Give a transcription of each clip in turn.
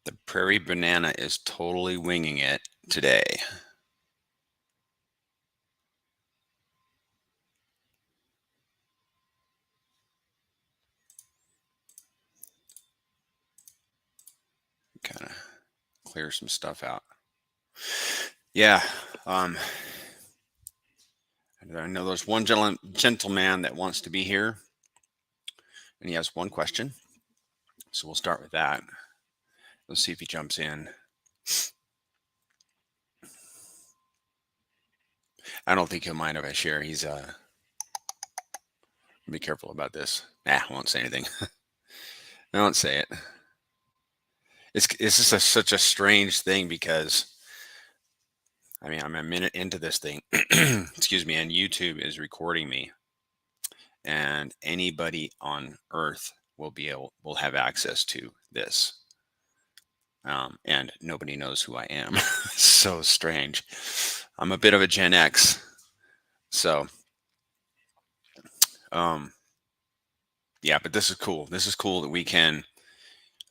The Prairie Banana is totally winging it today. Kind of clear some stuff out. Yeah. I know there's one gentleman that wants to be here, and he has one question. So we'll start with that. Let's see if he jumps in. I don't think he'll mind if I share. He's be careful about this. Nah, I won't say anything. I won't say it. It's just such a strange thing because I mean I'm a minute into this thing. Excuse me, and YouTube is recording me, and anybody on Earth will have access to this. And nobody knows who I am. So strange. I'm a bit of a Gen X, so yeah. But this is cool. This is cool that we can.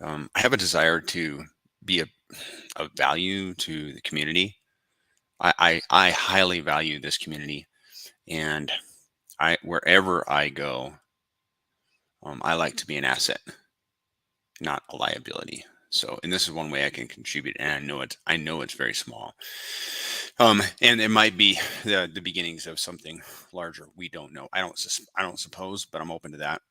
I have a desire to be of value to the community. I highly value this community, and wherever I go, I like to be an asset, not a liability. So, and this is one way I can contribute, and I know it's very small. And it might be the beginnings of something larger. We don't know. I don't suppose, but I'm open to that.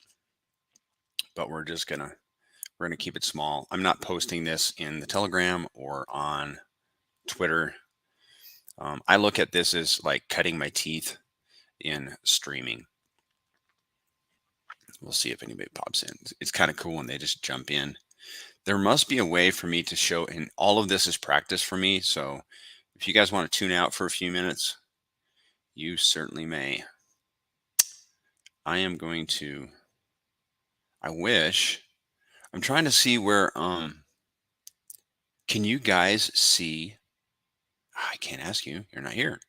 But we're gonna keep it small. I'm not posting this in the Telegram or on Twitter. I look at this as like cutting my teeth in streaming. We'll see if anybody pops in. It's kind of cool when they just jump in. There must be a way for me to show, and all of this is practice for me. So if you guys want to tune out for a few minutes, you certainly may. I am going to, I wish, I'm trying to see where, can you guys see, I can't ask you, you're not here.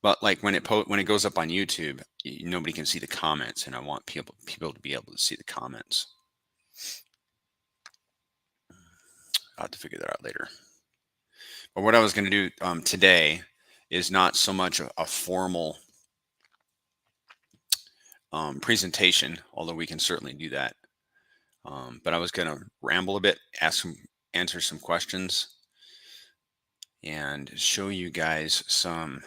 But like when it goes up on YouTube, nobody can see the comments, and I want people to be able to see the comments. I'll have to figure that out later. But what I was going to do today is not so much a formal presentation, although we can certainly do that. But I was going to ramble a bit, answer some questions, and show you guys some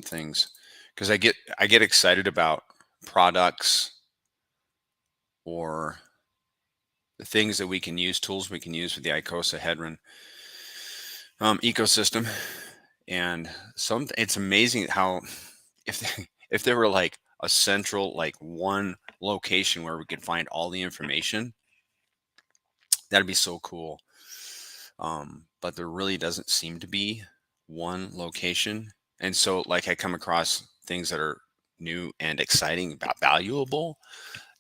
things, because I get excited about products or the things that we can use, tools we can use with the Icosa Hadron ecosystem. And it's amazing how if there were like a central, like one location where we could find all the information, that'd be so cool. But there really doesn't seem to be one location. And so like I come across things that are new and exciting, valuable,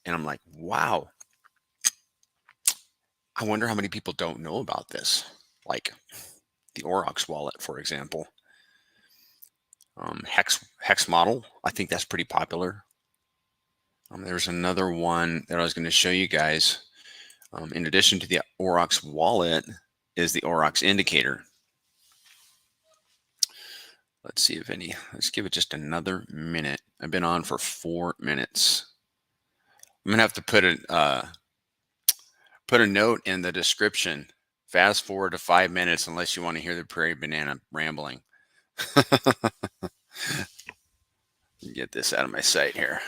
and I'm like, wow, I wonder how many people don't know about this. Like the Aurox wallet, for example. Hex model, I think that's pretty popular. There's another one that I was going to show you guys. In addition to the Aurox wallet is the Aurox indicator. Let's see if let's give it just another minute. I've been on for 4 minutes. I'm gonna have to put a note in the description. Fast forward to 5 minutes unless you want to hear the Prairie Banana rambling. Get this out of my sight here.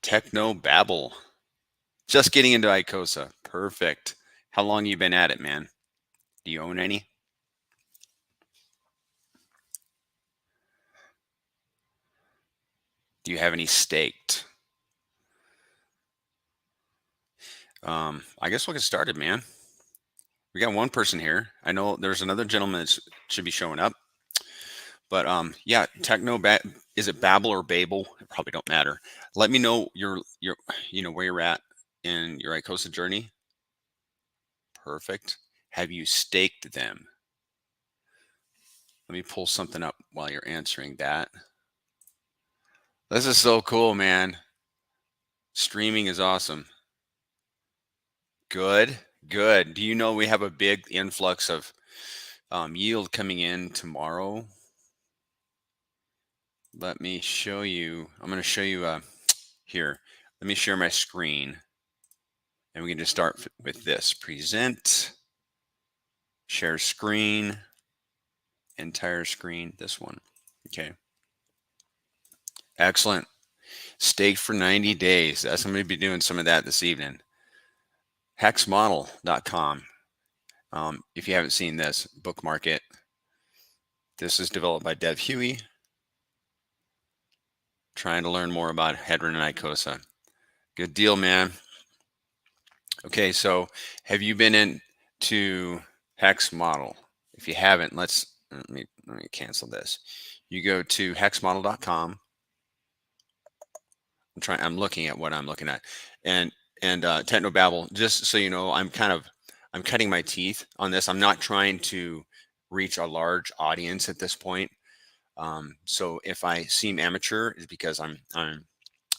Techno Babble. Just getting into Icosa. Perfect. How long you been at it, man? Do you own any? Do you have any staked? I guess we'll get started, man. We got one person here. I know there's another gentleman that should be showing up. But yeah, is it Babel or Babel? It probably don't matter. Let me know your where you're at in your Icosa journey. Perfect. Have you staked them? Let me pull something up while you're answering that. This is so cool, man. Streaming is awesome. Good, good. Do you know we have a big influx of yield coming in tomorrow? Let me show you. I'm going to show you here. Let me share my screen, and we can just start with this. Present, share screen, entire screen, this one. Okay. Excellent. Stake for 90 days. I'm going to be doing some of that this evening. Hexmodel.com. If you haven't seen this, bookmark it. This is developed by Dev Huey. Trying to learn more about Hadron and Icosa. Good deal, man. Okay, so have you been into Hex Model? If you haven't, let me cancel this. You go to hexmodel.com. I'm looking at what I'm looking at, and Technobabble. Just so you know, I'm cutting my teeth on this. I'm not trying to reach a large audience at this point. So if I seem amateur, it's because I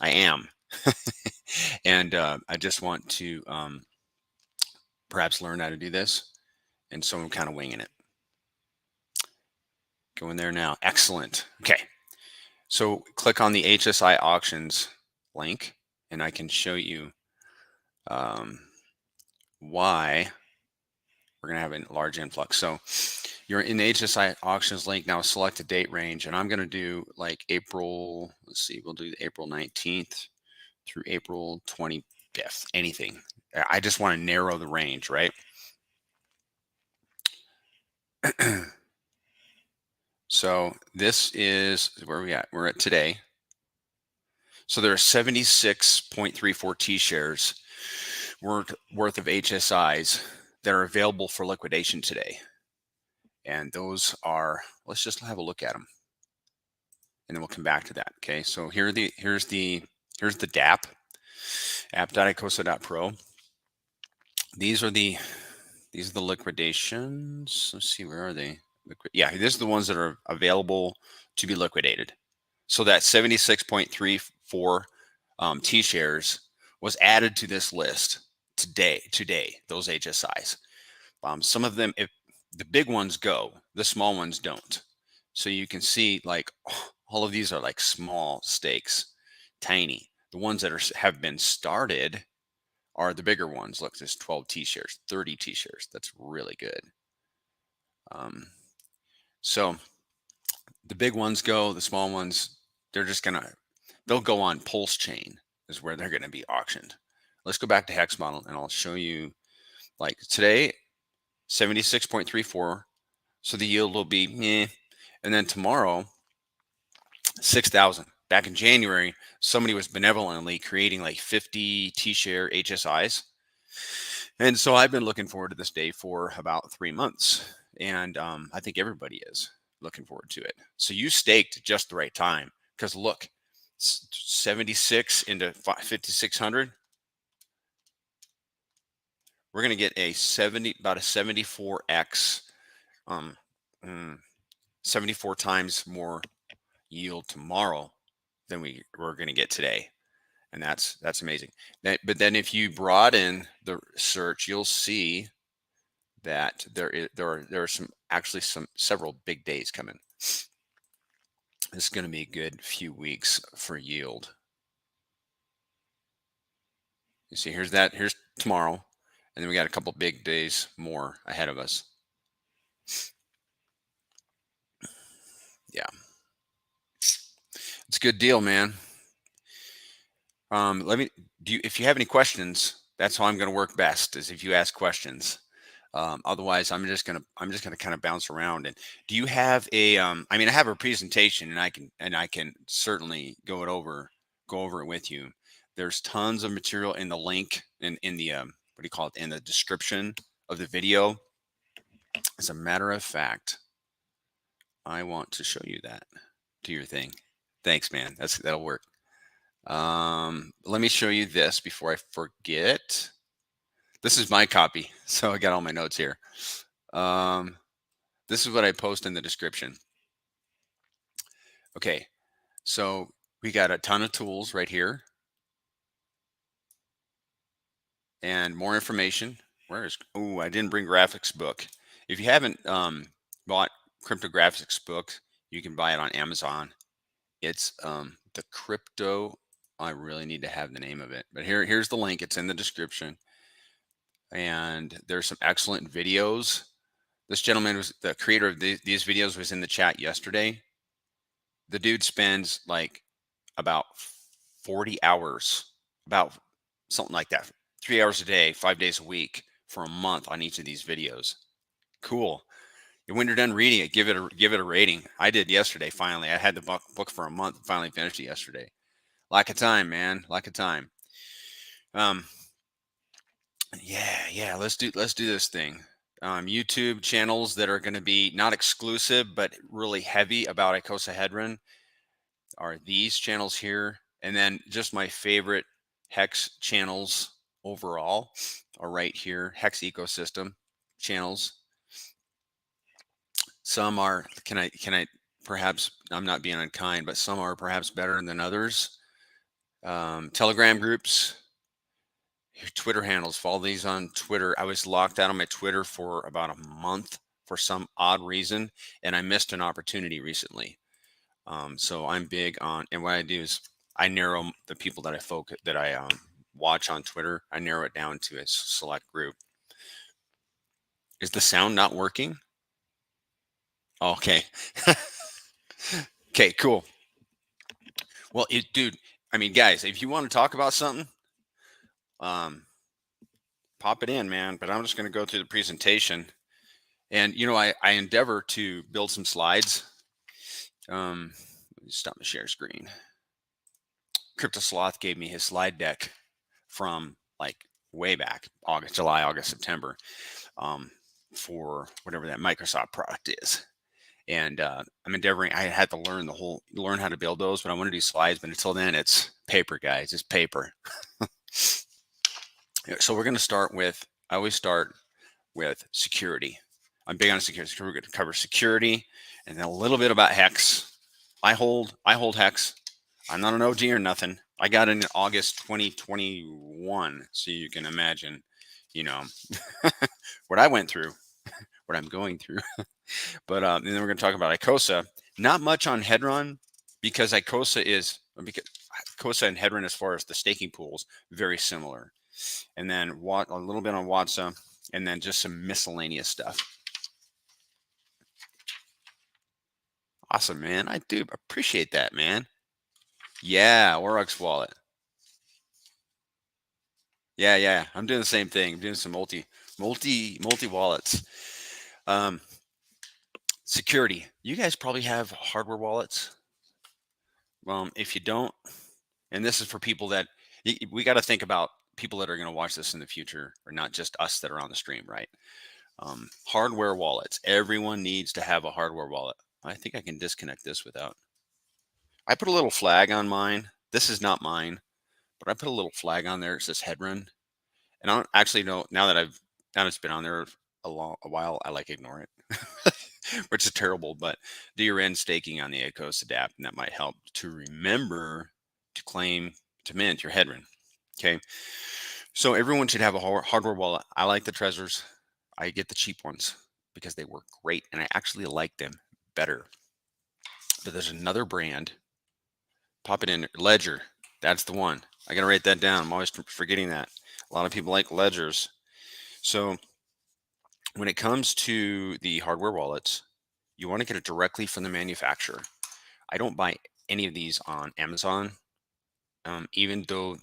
am, and I just want to perhaps learn how to do this, and so I'm kind of winging it. Go in there now. Excellent. Okay, so click on the HSI auctions link, and I can show you why we're going to have a large influx. So you're in the HSI auctions link now. Select a date range, and I'm going to do like April. Let's see, we'll do April 19th through April 25th. Anything. I just want to narrow the range, right? So this is where we at. We're at today. So there are 76.34 T shares worth of HSIs that are available for liquidation today. And those are, let's just have a look at them, and then we'll come back to that. Okay, so here's the dApp, app.icosa.pro. These are the liquidations. Let's see, where are they? Yeah, these are the ones that are available to be liquidated. So that 76.34 T shares was added to this list today, those HSIs. Some of them, if the big ones go, the small ones don't. So you can see like all of these are like small stakes, tiny. The ones that have been started are the bigger ones. Look, there's 12 T shares, 30 T shares. That's really good. So the big ones go, the small ones, they'll go on Pulse Chain is where they're gonna be auctioned. Let's go back to Hex Model, and I'll show you, like today, 76.34. So the yield will be and then tomorrow, 6,000. Back in January, somebody was benevolently creating like 50 T-share HSIs. And so I've been looking forward to this day for about 3 months. And I think everybody is looking forward to it. So you staked just the right time, because look, 76 into 5,600. We're going to get about a 74x, 74 times more yield tomorrow than we're going to get today. And that's amazing. But then if you broaden the search, you'll see that there are several big days coming. This is going to be a good few weeks for yield. You see, here's tomorrow, and then we got a couple big days more ahead of us. Yeah, it's a good deal, man. If you have any questions, that's how I'm going to work best, is if you ask questions. Otherwise, I'm just gonna kind of bounce around. And do you have a? I mean, I have a presentation, and I can certainly go over it with you. There's tons of material in the link in the what do you call it, in the description of the video. As a matter of fact, I want to show you that. Do your thing. Thanks, man. That'll work. Let me show you this before I forget. This is my copy, so I got all my notes here. This is what I post in the description. Okay, so We got a ton of tools right here and more information. Where is, oh, I didn't bring graphics book. If you haven't bought cryptographics book, you can buy it on Amazon. It's the crypto. I really need to have the name of it, but here's the link. It's in the description. And there's some excellent videos. This gentleman was the creator of these videos, was in the chat yesterday. The dude spends like about 40 hours, about something like that, 3 hours a day, 5 days a week for a month on each of these videos. Cool. And when you're done reading it, give it a rating. I did yesterday. Finally, I had the book for a month. Finally finished it yesterday. Lack of time, man. Lack of time. Yeah. Let's do this thing. YouTube channels that are going to be not exclusive but really heavy about Icosa Hadron are these channels here, and then just my favorite Hex channels overall are right here. Hex ecosystem channels. Some are, can I perhaps, I'm not being unkind, but some are perhaps better than others. Telegram groups, your Twitter handles, follow these on Twitter. I was locked out on my Twitter for about a month for some odd reason, and I missed an opportunity recently. So I'm big on, and what I do is I narrow the people that I watch on Twitter. I narrow it down to a select group. Is the sound not working? Okay. Okay, cool. Well, dude, I mean, guys, if you want to talk about something, pop it in, man. But I'm just going to go through the presentation, and I endeavor to build some slides. Let me stop my share screen. Crypto Sloth gave me his slide deck from like way back, July, August, September, for whatever that Microsoft product is. And I'm endeavoring. I had to learn how to build those, but I want to do slides. But until then, it's paper, guys. It's paper. So we're going to start with. I always start with security. I'm big on security. We're going to cover security, and then a little bit about Hex. I hold Hex. I'm not an OG or nothing. I got in August 2021, so you can imagine, what I went through, what I'm going through. But and then we're going to talk about Icosa. Not much on Hadron because Icosa and Hadron, as far as the staking pools, very similar. And then a little bit on Watsa, and then just some miscellaneous stuff. Awesome, man. I do appreciate that, man. Yeah, Aurox Wallet. Yeah. I'm doing the same thing. I'm doing some multi wallets. Security. You guys probably have hardware wallets. If you don't, and this is for people that we got to think about people that are going to watch this in the future, or not just us that are on the stream, right? Hardware wallets. Everyone needs to have a hardware wallet. I think I can disconnect this without. I put a little flag on mine. This is not mine, but I put a little flag on there. It says Hadron. And I don't actually know, now that it's been on there a while, I like ignore it, which is terrible. But do your end staking on the Icosa dApp, and that might help to remember to claim to mint your Hadron. Okay, so everyone should have a hardware wallet. I like the Trezors. I get the cheap ones because they work great, and I actually like them better. But there's another brand. Pop it in Ledger. That's the one. I gotta write that down. I'm always forgetting that. A lot of people like ledgers. So when it comes to the hardware wallets, you want to get it directly from the manufacturer. I don't buy any of these on Amazon, even though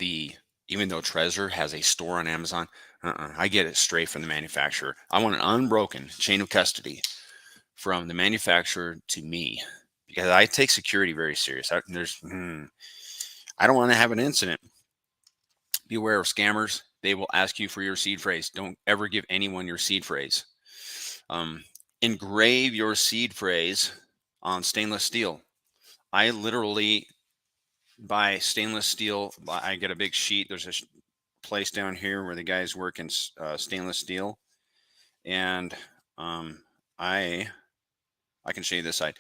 Trezor has a store on Amazon. I get it straight from the manufacturer. I want an unbroken chain of custody from the manufacturer to me, because I take security very serious. I don't want to have an incident. Beware of scammers. They will ask you for your seed phrase. Don't ever give anyone your seed phrase. Engrave your seed phrase on stainless steel. I literally buy stainless steel. I get a big sheet. There's a place down here where the guys work in stainless steel, and I can show you this side.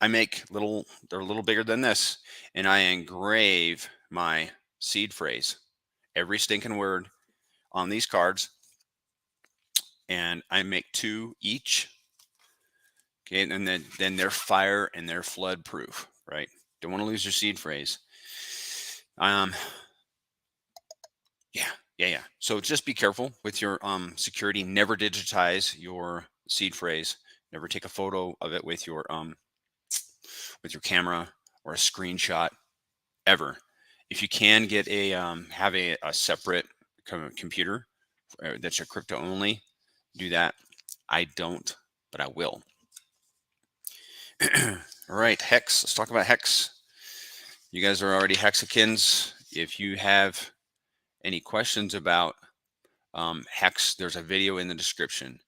I make little, they're a little bigger than this, and I engrave my seed phrase, every stinking word on these cards, and I make 2 each. Okay, and then they're fire and they're flood proof, right? Don't want to lose your seed phrase. Um, yeah, yeah. So just be careful with your security. Never digitize your seed phrase. Never take a photo of it with your camera or a screenshot ever. If you can get a have a separate computer that's your crypto only, do that. I don't, but I will. All right, Hex. Let's talk about Hex. You guys are already Hexicans. If you have any questions about Hex, there's a video in the description,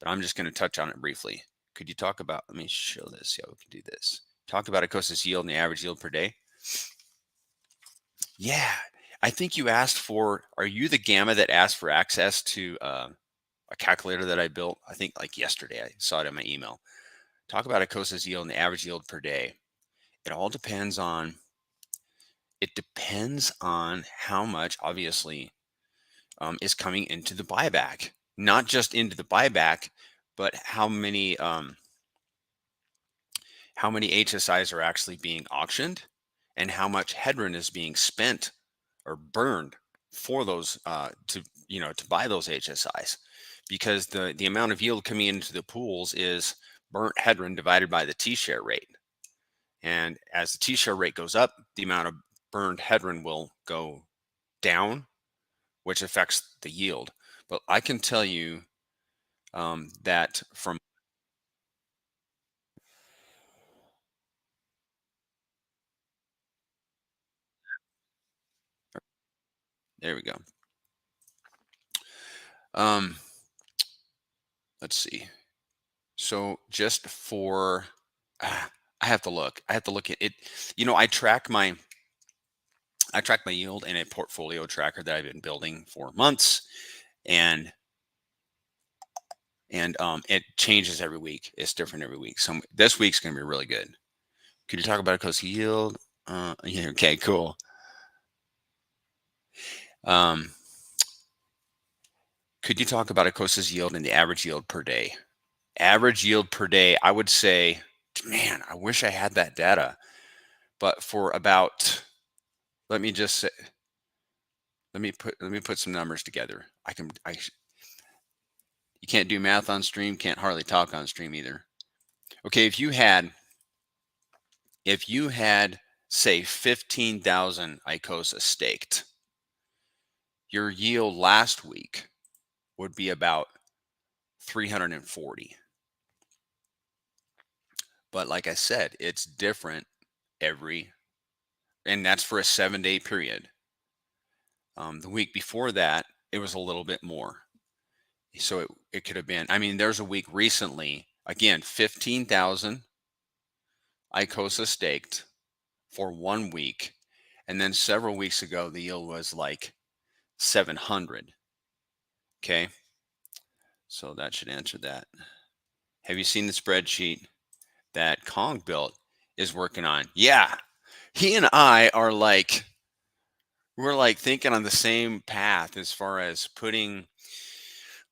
but I'm just going to touch on it briefly. Could you talk about, let me show this, see how we can do this. Talk about Icosa's yield and the average yield per day. Yeah, I think you asked for, are you the Gamma that asked for access to a calculator that I built? I think like yesterday, I saw it in my email. Talk about Icosa's yield and the average yield per day. It all depends on, how much, obviously, is coming into the buyback. Not just into the buyback, but how many HSIs are actually being auctioned, and how much Hadron is being spent or burned for those to buy those HSIs, because the amount of yield coming into the pools is burnt Hadron divided by the T-share rate. And as the T-share rate goes up, the amount of burned Hadron will go down, which affects the yield. But I can tell you that from, there we go. Um, let's see. So just for, I have to look. I have to look at it. I track my yield in a portfolio tracker that I've been building for months, and it changes every week. It's different every week. So this week's going to be really good. Could you talk about Icosa yield? Yeah, okay, cool. Could you talk about Icosa's yield and the average yield per day? Average yield per day, I would say, man, I wish I had that data. But for about, let me just say, let me put some numbers together. You can't do math on stream, can't hardly talk on stream either. Okay, if you had say 15,000 Icosa staked, your yield last week would be about 340. But like I said, it's different and that's for a 7-day period. The week before that, it was a little bit more. So it could have been, I mean, there's a week recently, again, 15,000 Icosa staked for 1 week. And then several weeks ago, the yield was like 700. Okay. So that should answer that. Have you seen the spreadsheet that Kong built is working on? Yeah. He and I are like, we're like thinking on the same path as far as putting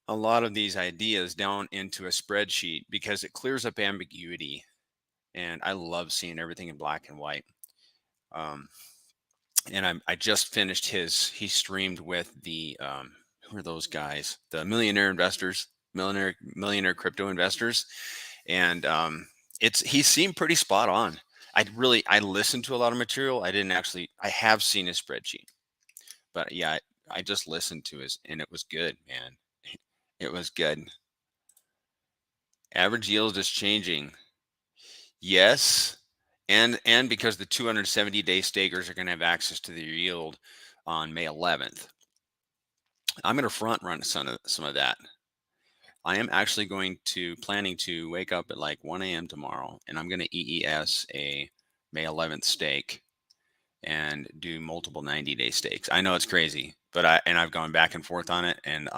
a lot of these ideas down into a spreadsheet, because it clears up ambiguity. And I love seeing everything in black and white. And I just finished he streamed with the, who are those guys? The millionaire crypto investors. And he seemed pretty spot on. I listened to a lot of material. I have seen his spreadsheet, but yeah, I just listened to his, and it was good, man. It was good. Average yield is changing. Yes. And because the 270-day stakers are going to have access to their yield on May 11th. I'm going to front run some of that. I am actually planning to wake up at like 1 a.m. tomorrow, and I'm going to EES a May 11th stake and do multiple 90-day stakes. I know it's crazy, but I've gone back and forth on it, and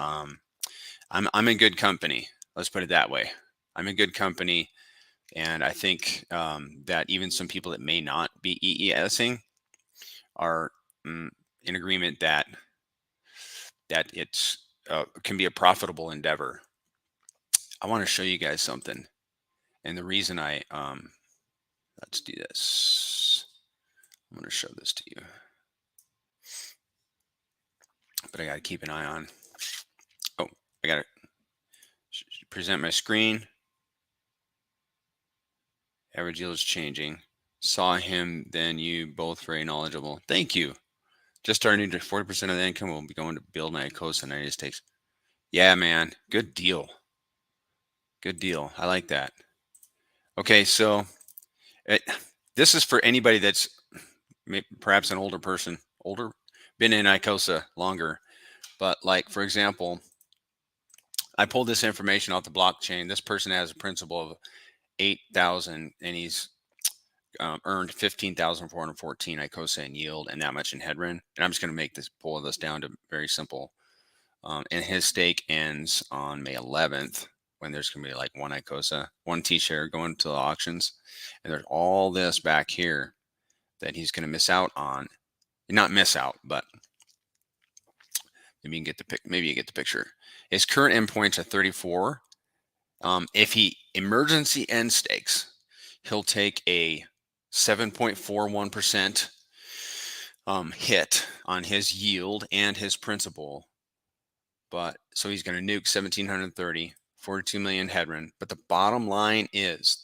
I'm in good company. Let's put it that way. I'm in good company. And I think that even some people that may not be EESing are in agreement that it's can be a profitable endeavor. I want to show you guys something, and the reason I let's do this. I'm going to show this to you, but I got to keep an eye on. Oh, I got to present my screen. Average yield is changing. Saw him, then you both very knowledgeable. Thank you. Just starting to 40% of the income will be going to build my Icosa and HSI stakes. Yeah, man. Good deal. Good deal. I like that. Okay, so this is for anybody that's perhaps an older person, been in Icosa longer. But like, for example, I pulled this information off the blockchain. This person has a principal of 8,000 and he's earned 15,414 Icosa in yield and that much in Hadron. And I'm just going to pull this down to very simple. And his stake ends on May 11th when there's going to be like one Icosa, one T-share going to the auctions. And there's all this back here that he's going to miss out on. Not miss out, but maybe you get the picture. His current endpoints are 34. If he emergency end stakes, he'll take a 7.41% hit on his yield and his principal. But so he's going to nuke 1,730, 42 million Hadron. But the bottom line is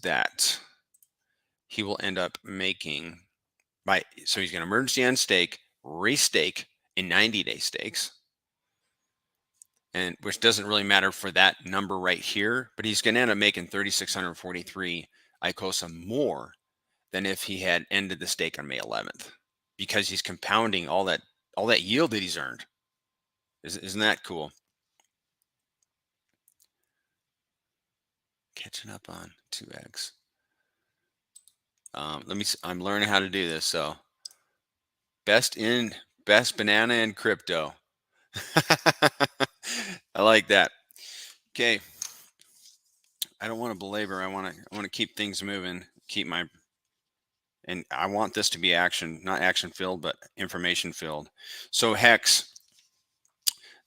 that he will end up making so he's going to emergency end stake, restake in 90-day stakes, and which doesn't really matter for that number right here, but he's going to end up making 3,643 Icosa more than if he had ended the stake on May 11th, because he's compounding all that yield that he's earned. Isn't that cool? Catching up on 2x. I'm learning how to do this. So best banana in crypto. I like that. Okay. I don't want to belabor. I want to keep things moving. And I want this to be not action filled, but information filled. So Hex,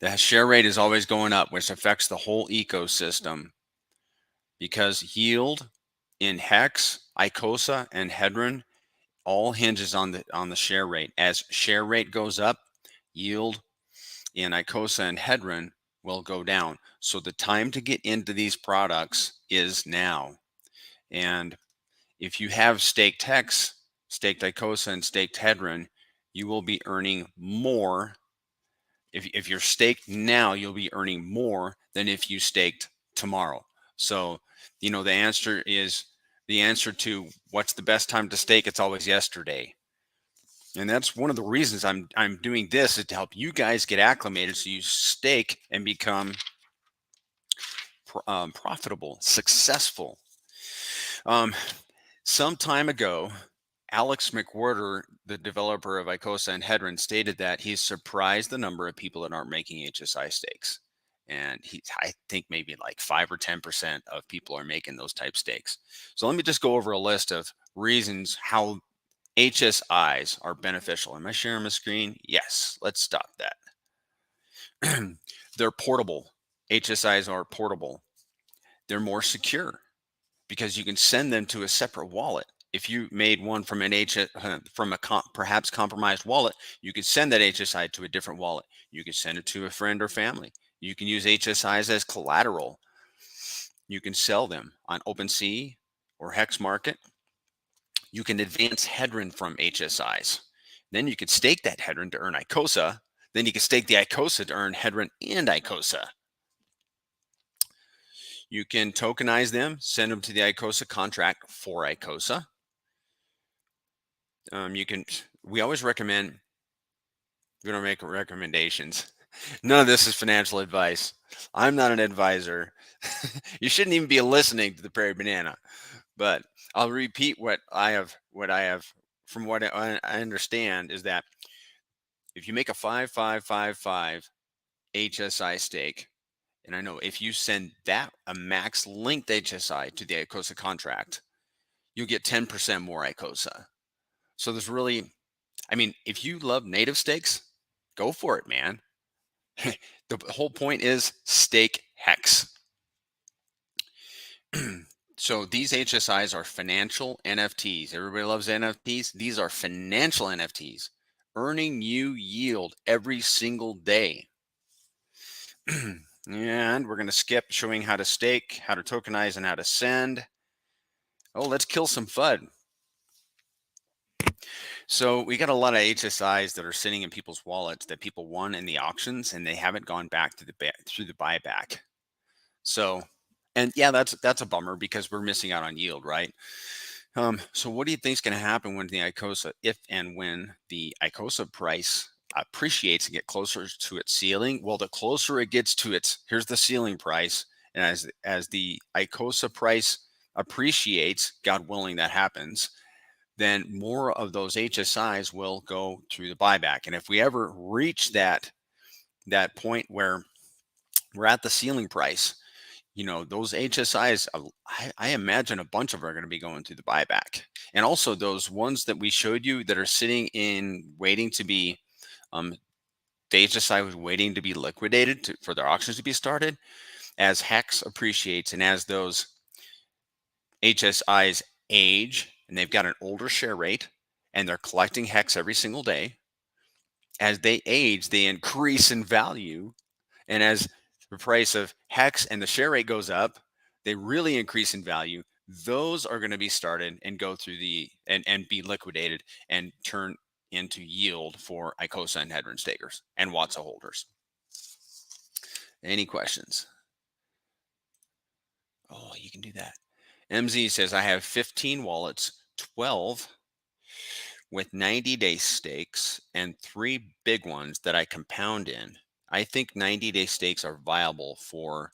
the share rate is always going up, which affects the whole ecosystem, because yield in Hex, Icosa, and Hadron all hinges on the share rate. As share rate goes up, yield in Icosa and Hadron will go down. So the time to get into these products is now. And if you have staked Hex, staked Icosa, and staked Hadron, you will be earning more. If you're staked now, you'll be earning more than if you staked tomorrow. So, the answer to what's the best time to stake, it's always yesterday. And that's one of the reasons I'm doing this, is to help you guys get acclimated so you stake and become profitable, successful. Some time ago, Alex McWhirter, the developer of Icosa and Hadron, stated that he's surprised the number of people that aren't making HSI stakes. And I think maybe like 5 or 10% of people are making those type stakes. So let me just go over a list of reasons how HSIs are beneficial. Am I sharing my screen? Yes, let's stop that. They're portable. HSIs are portable. They're more secure because you can send them to a separate wallet. If you made one from perhaps compromised wallet, you could send that HSI to a different wallet. You could send it to a friend or family. You can use HSIs as collateral. You can sell them on OpenSea or Hex Market. You can advance Hadron from HSIs. Then you could stake that Hadron to earn Icosa. Then you can stake the Icosa to earn Hadron and Icosa. You can tokenize them, send them to the Icosa contract for Icosa. We always recommend, we don't make recommendations. None of this is financial advice. I'm not an advisor. You shouldn't even be listening to the Prairie Banana. But I'll repeat what I have from what I understand, is that if you make a 5555 HSI stake And I know if you send that a max linked HSI to the Icosa contract, you'll get 10% more Icosa. So there's really, I mean, if you love native stakes, go for it, man. The whole point is stake hex. So these HSIs are financial NFTs. Everybody loves NFTs. These are financial NFTs, earning you yield every single day. And we're going to skip showing how to stake, how to tokenize, and how to send. Oh, let's kill some FUD. So we got a lot of HSIs that are sitting in people's wallets that people won in the auctions, and they haven't gone back to through the buyback. So, and yeah, that's a bummer because we're missing out on yield, right? So what do you think is going to happen when the Icosa, if and when the Icosa price appreciates and get closer to its ceiling? Well, the closer it gets to its, here's the ceiling price, and as the Icosa price appreciates, God willing that happens, then more of those HSIs will go through the buyback. And if we ever reach that point where we're at the ceiling price, those HSIs, I imagine a bunch of them are going to be going through the buyback. And also those ones that we showed you that are sitting in waiting to be, the HSI was waiting to be liquidated for their auctions to be started. As Hex appreciates and as those HSIs age and they've got an older share rate and they're collecting Hex every single day, as they age, they increase in value. And as the price of Hex and the share rate goes up, they really increase in value. Those are going to be started and go through and be liquidated and turn into yield for Icosa and Hadron stakers and Watsa holders. Any questions? Oh, you can do that. MZ says, I have 15 wallets, 12 with 90-day stakes and 3 big ones that I compound in. I think 90-day stakes are viable for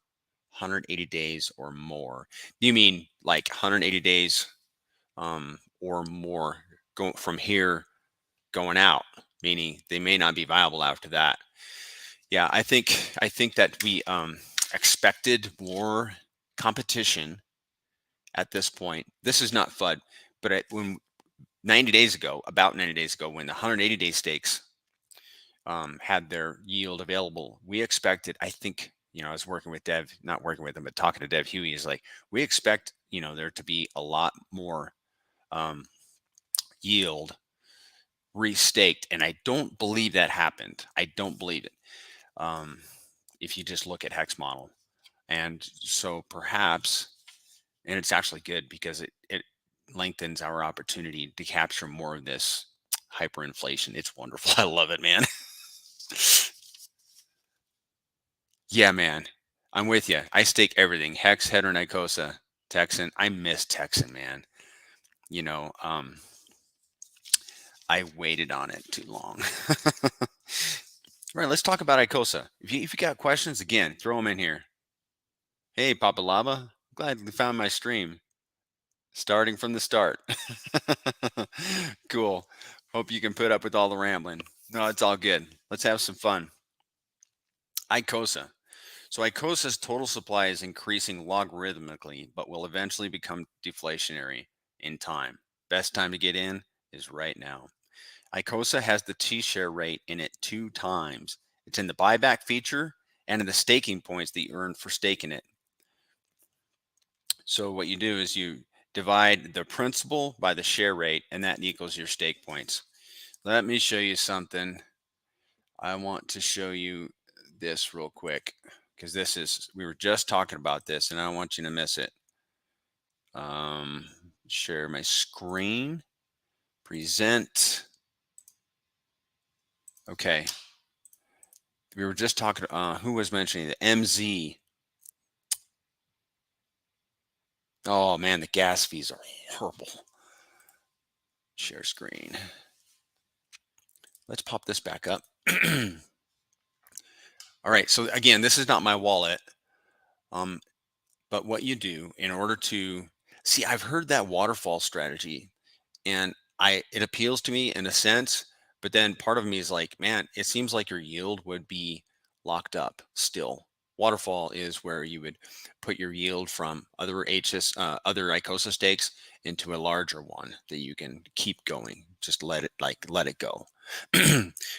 180 days or more. Do you mean like 180 days or more going from here going out, meaning they may not be viable after that? Yeah, I think that we expected more competition at this point. This is not FUD, but when 90 days ago, about 90 days ago, when the 180-day stakes had their yield available, we expected, I think, I was working with Dev, not working with him, but talking to Dev Huey, is like, we expect, there to be a lot more yield restaked. And I don't believe that happened. I don't believe it. If you just look at Hex model. And so perhaps, and it's actually good because it lengthens our opportunity to capture more of this hyperinflation. It's wonderful. I love it, man. Yeah, man. I'm with you. I stake everything. Hex, Hadron, Icosa, Texan. I miss Texan, man. You know, um, I waited on it too long. All right, let's talk about Icosa. If you got questions, again, throw them in here. Hey, Papa Lava. Glad you found my stream. Starting from the start. Cool. Hope you can put up with all the rambling. No, it's all good. Let's have some fun. Icosa. So Icosa's total supply is increasing logarithmically, but will eventually become deflationary in time. Best time to get in is right now. Icosa has the T-share rate in it 2 times. It's in the buyback feature and in the staking points that you earn for staking it. So what you do is you divide the principal by the share rate, and that equals your stake points. Let me show you something. I want to show you this real quick because we were just talking about this and I don't want you to miss it. Share my screen, present. Okay. We were just talking, who was mentioning the MZ? Oh man, the gas fees are horrible. Share screen. Let's pop this back up. All right, so again, this is not my wallet. But what you do in order to see, I've heard that waterfall strategy and it appeals to me in a sense, but then part of me is like, man, it seems like your yield would be locked up still. Waterfall is where you would put your yield from other other Icosa stakes into a larger one that you can keep going. Just let it go.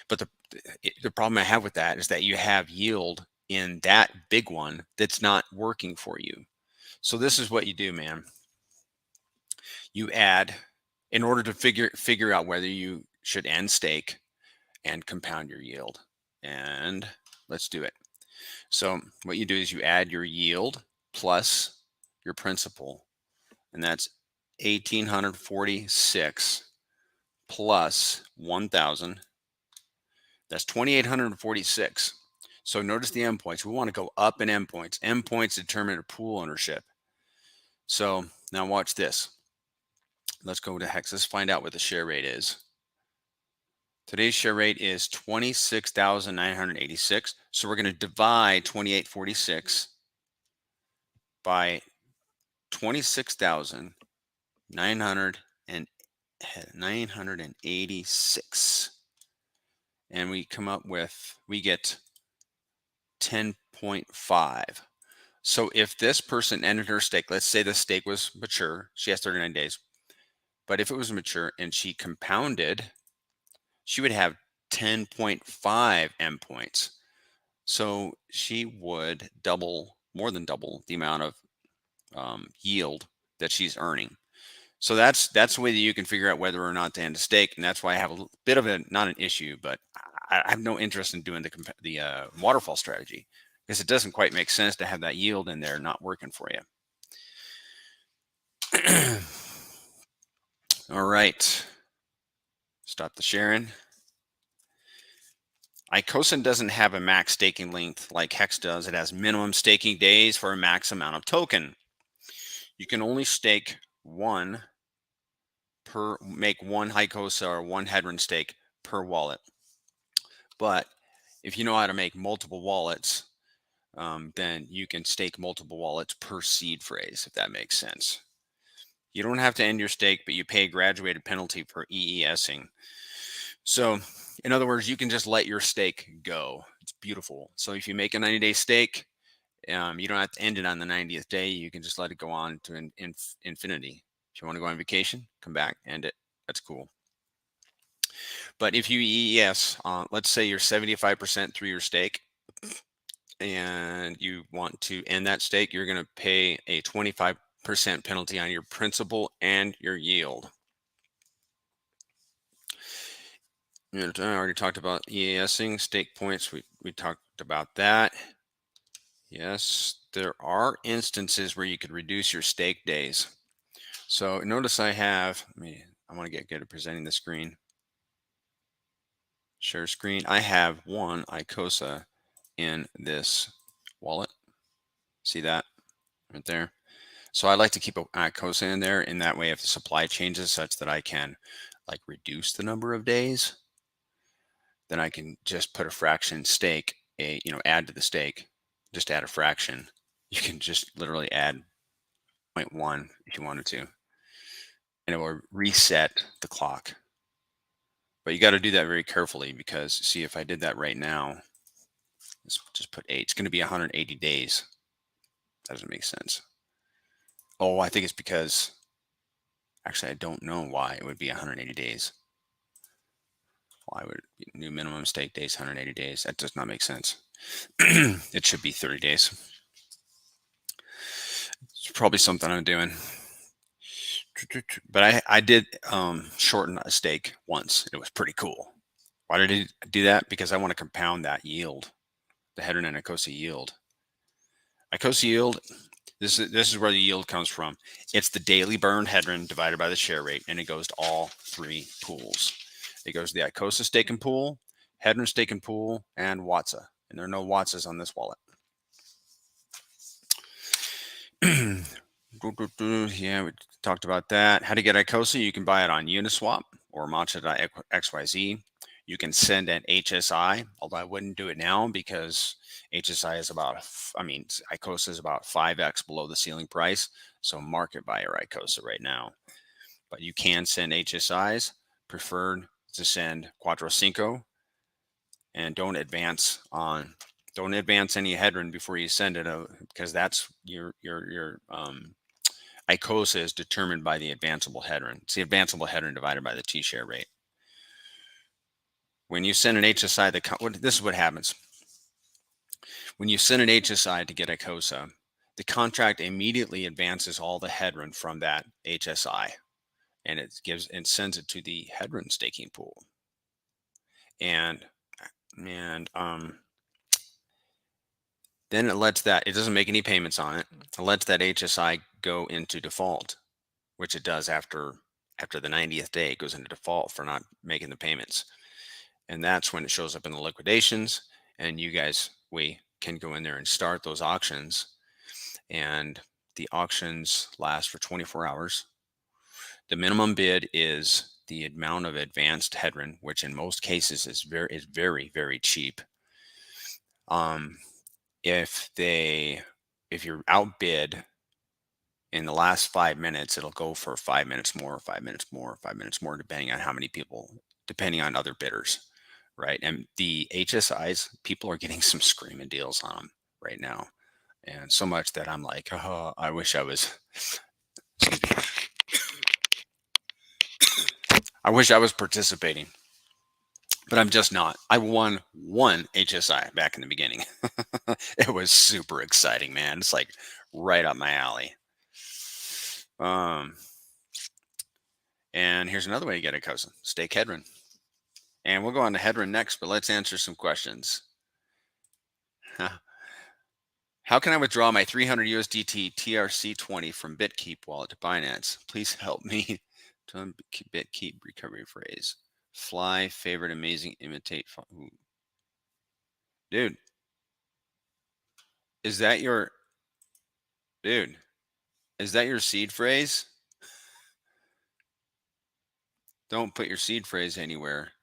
But the problem I have with that is that you have yield in that big one that's not working for you. So this is what you do, man. You add, in order to figure out whether you should end stake and compound your yield. And let's do it. So what you do is you add your yield plus your principal, and that's 1,846 plus 1,000. That's 2,846. So notice the endpoints. We want to go up in endpoints. Endpoints determine a pool ownership. So now watch this. Let's go to Hex. Let's find out what the share rate is. Today's share rate is 26,986. So we're going to divide 2,846 by 26,986. And we come up with, we get 10.5. So if this person ended her stake, let's say the stake was mature, she has 39 days. But if it was mature and she compounded, she would have 10.5 endpoints. So she would double, more than double the amount of yield that she's earning. So that's the way that you can figure out whether or not to end a stake. And that's why I have a bit of a, not an issue, but I have no interest in doing the waterfall strategy, because it doesn't quite make sense to have that yield in there not working for you. All right. Stop the sharing. Icosa doesn't have a max staking length like Hex does. It has minimum staking days for a max amount of token. You can only stake one per, make one Icosa or one Hadron stake per wallet. But if you know how to make multiple wallets, then you can stake multiple wallets per seed phrase, if that makes sense. You don't have to end your stake, but you pay a graduated penalty for EESing. So in other words, you can just let your stake go. It's beautiful. So if you make a 90-day stake, you don't have to end it on the 90th day. You can just let it go on to infinity. If you want to go on vacation, come back, end it. That's cool. But if you EES, let's say you're 75% through your stake and you want to end that stake, you're going to pay a 25% penalty on your principal and your yield. I already talked about EASing, stake points. We talked about that. Yes, there are instances where you could reduce your stake days. So notice I have, I want to get good at presenting the screen. Share screen. I have one Icosa in this wallet. See that right there? So I like to keep an Icosa in there. In that way, if the supply changes such that I can like reduce the number of days, then I can just put a fraction stake, add to the stake, just add a fraction. You can just literally add 0.1 if you wanted to, and it will reset the clock. But you got to do that very carefully, because see, if I did that right now, let's just put 8, it's going to be 180 days. That doesn't make sense. Oh, I think it's because, actually, I don't know why it would be 180 days. Why would new minimum stake days 180 days? That does not make sense. It should be 30 days. It's probably something I'm doing. But I did shorten a stake once. It was pretty cool. Why did I do that? Because I want to compound that yield, the Hadron and Icosa yield. Icosa yield, this is where the yield comes from. It's the daily burned Hadron divided by the share rate, and it goes to all 3 pools. It goes to the Icosa staking pool, Hadron staking pool, and Watsa. And there are no Watsas on this wallet. Yeah, we talked about that. How to get Icosa? You can buy it on Uniswap or matcha.xyz. You can send an HSI, although I wouldn't do it now because HSI is about, Icosa is about 5x below the ceiling price. So market buy your Icosa right now. But you can send HSIs. Preferred to send Cuatro Cinco, and don't advance on Don't advance any Hadron before you send it, because that's your Icosa is determined by the advanceable Hadron. It's the advanceable Hadron divided by the T-share rate. When you send an HSI, this is what happens. When you send an HSI to get Icosa, the contract immediately advances all the Hadron from that HSI, and it gives and sends it to the Hadron staking pool. And then it lets that, it doesn't make any payments on it. It lets that HSI go into default, which it does after the 90th day. It goes into default for not making the payments. And that's when it shows up in the liquidations, and you guys, we can go in there and start those auctions. And the auctions last for 24 hours. The minimum bid is the amount of advanced Hadron, which in most cases is very, very cheap. If you're outbid in the last 5 minutes, it'll go for 5 minutes more, 5 minutes more, 5 minutes more, depending on how many people, depending on other bidders, right? And the HSIs, people are getting some screaming deals on them right now. And so much that I'm like, oh, I wish I was, I wish I was participating, but I'm just not. I won one HSI back in the beginning. It was super exciting, man. It's like right up my alley. And here's another way to get a cousin, stake Hadron. And we'll go on to Hadron next, but let's answer some questions. How can I withdraw my 300 USDT TRC20 from BitKeep wallet to Binance? Please help me. To BitKeep recovery phrase. Fly, favorite, amazing, imitate. Ooh. Dude, is that your seed phrase? Don't put your seed phrase anywhere.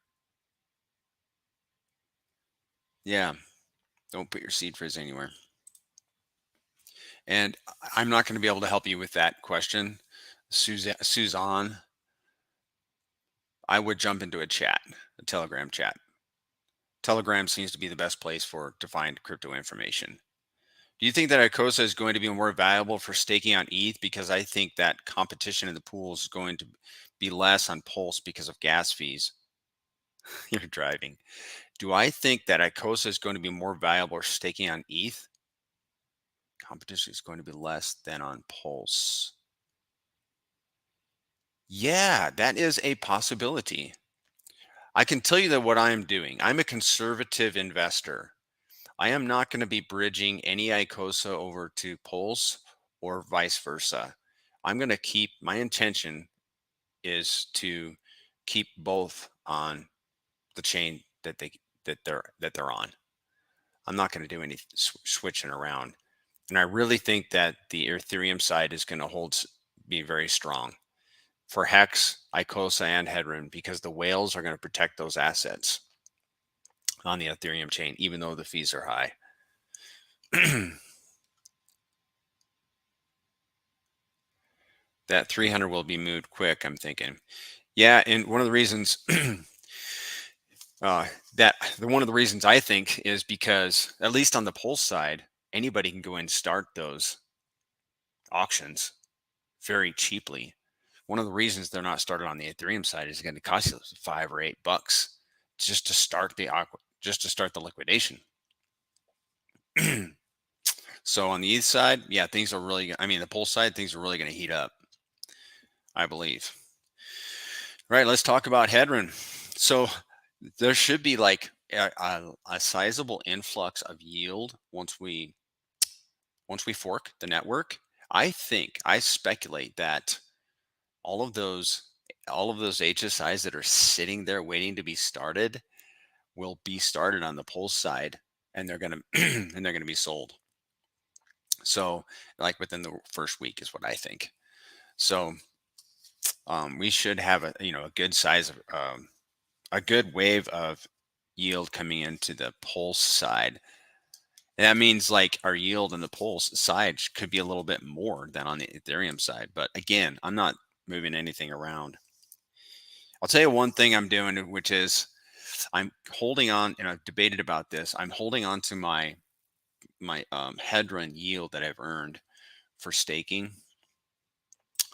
Yeah, don't put your seed phrase anywhere. And I'm not going to be able to help you with that question, Suzanne. I would jump into a chat, a Telegram chat. Telegram seems to be the best place to find crypto information. Do you think that Icosa is going to be more valuable for staking on ETH? Because I think that competition in the pools is going to be less on Pulse because of gas fees. You're driving. Do I think that Icosa is going to be more valuable for staking on ETH? Competition is going to be less than on Pulse. Yeah, that is a possibility. I can tell you that what I'm doing, I'm a conservative investor. I am not going to be bridging any Icosa over to Pulse or vice versa. I'm going to keep, my intention is to keep both on the chain that they're on. I'm not going to do any switching around. And I really think that the Ethereum side is going to be very strong for Hex, Icosa, and Hadron, because the whales are going to protect those assets on the Ethereum chain, even though the fees are high. That 300 will be moved quick, I'm thinking. Yeah, and one of the reasons one of the reasons I think is because, at least on the Pulse side, anybody can go and start those auctions very cheaply. One of the reasons they're not started on the Ethereum side is going to cost you $5 or $8 just to start the liquidation. So on the ETH side, yeah, things are really, the Pulse side, things are really going to heat up, I believe. All right, let's talk about Hadron. So there should be like a sizable influx of yield once we fork the network. I speculate that all of those HSIs that are sitting there waiting to be started will be started on the Pulse side, and they're gonna be sold. So like within the first week is what I think. So we should have a good size of a good wave of yield coming into the Pulse side. And that means like our yield on the Pulse side could be a little bit more than on the Ethereum side. But again, I'm not moving anything around. I'll tell you one thing I'm doing, which is I'm holding on, and I've debated about this. I'm holding on to my Hadron yield that I've earned for staking.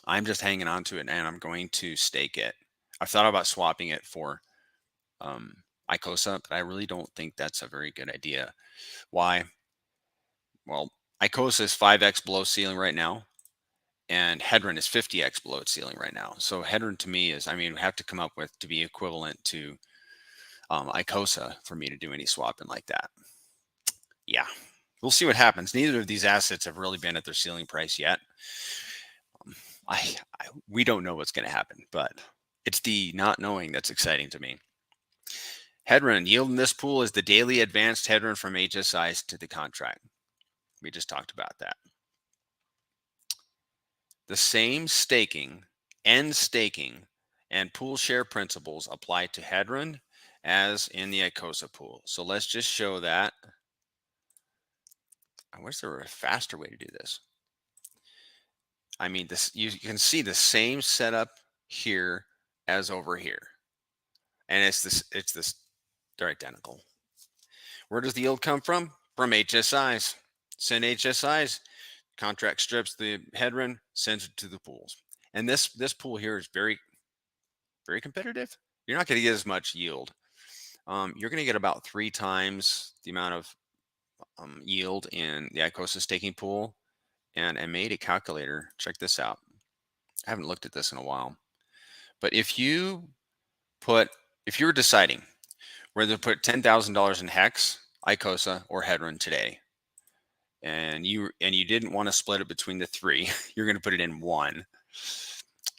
I'm just hanging on to it, and I'm going to stake it. I've thought about swapping it for Icosa, but I really don't think that's a very good idea. Why? Well, Icosa is 5x below ceiling right now, and Hadron is 50x below its ceiling right now. So Hadron to me is, I mean, we have to come up with to be equivalent to Icosa for me to do any swapping like that. Yeah, we'll see what happens. Neither of these assets have really been at their ceiling price yet. We don't know what's going to happen, but it's the not knowing that's exciting to me. Hadron yield in this pool is the daily advanced Hadron from HSI to the contract. We just talked about that. The same staking and pool share principles apply to Hadron as in the Icosa pool. So let's just show that. I wish there were a faster way to do this. I mean, this you can see the same setup here as over here. And they're identical. Where does the yield come from? From HSIs. Send HSIs, contract strips the Hadron, sends it to the pools. And this pool here is very, very competitive. You're not going to get as much yield. You're going to get about 3 times the amount of yield in the Icosa staking pool. And I made a calculator. Check this out. I haven't looked at this in a while. But if you were deciding whether to put $10,000 in Hex, Icosa, or Hadron today, and you didn't want to split it between the 3, you're going to put it in one.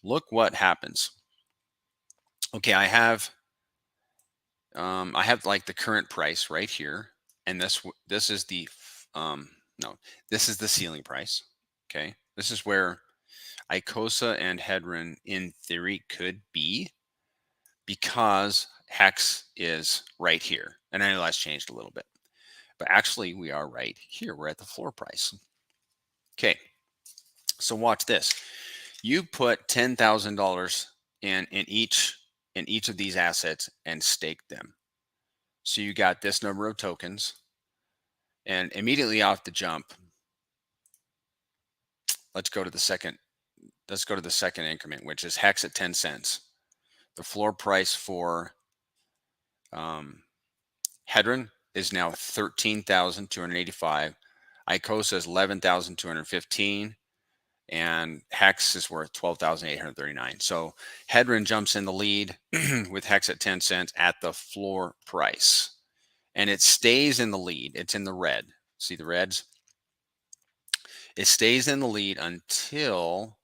Look what happens. Okay, I have like the current price right here, and this is the this is the ceiling price. Okay, this is where Icosa and Hadron in theory could be, because Hex is right here. And I know that's changed a little bit, but actually we are right here. We're at the floor price. Okay, so watch this. You put $10,000 in each of these assets and stake them. So you got this number of tokens, and immediately off the jump, let's go to the second increment, which is Hex at 10 cents. The floor price for Hadron is now 13,285. Icosa is 11,215, and Hex is worth 12,839. So Hadron jumps in the lead with Hex at 10 cents at the floor price, and it stays in the lead. It's in the red. See the reds? It stays in the lead until,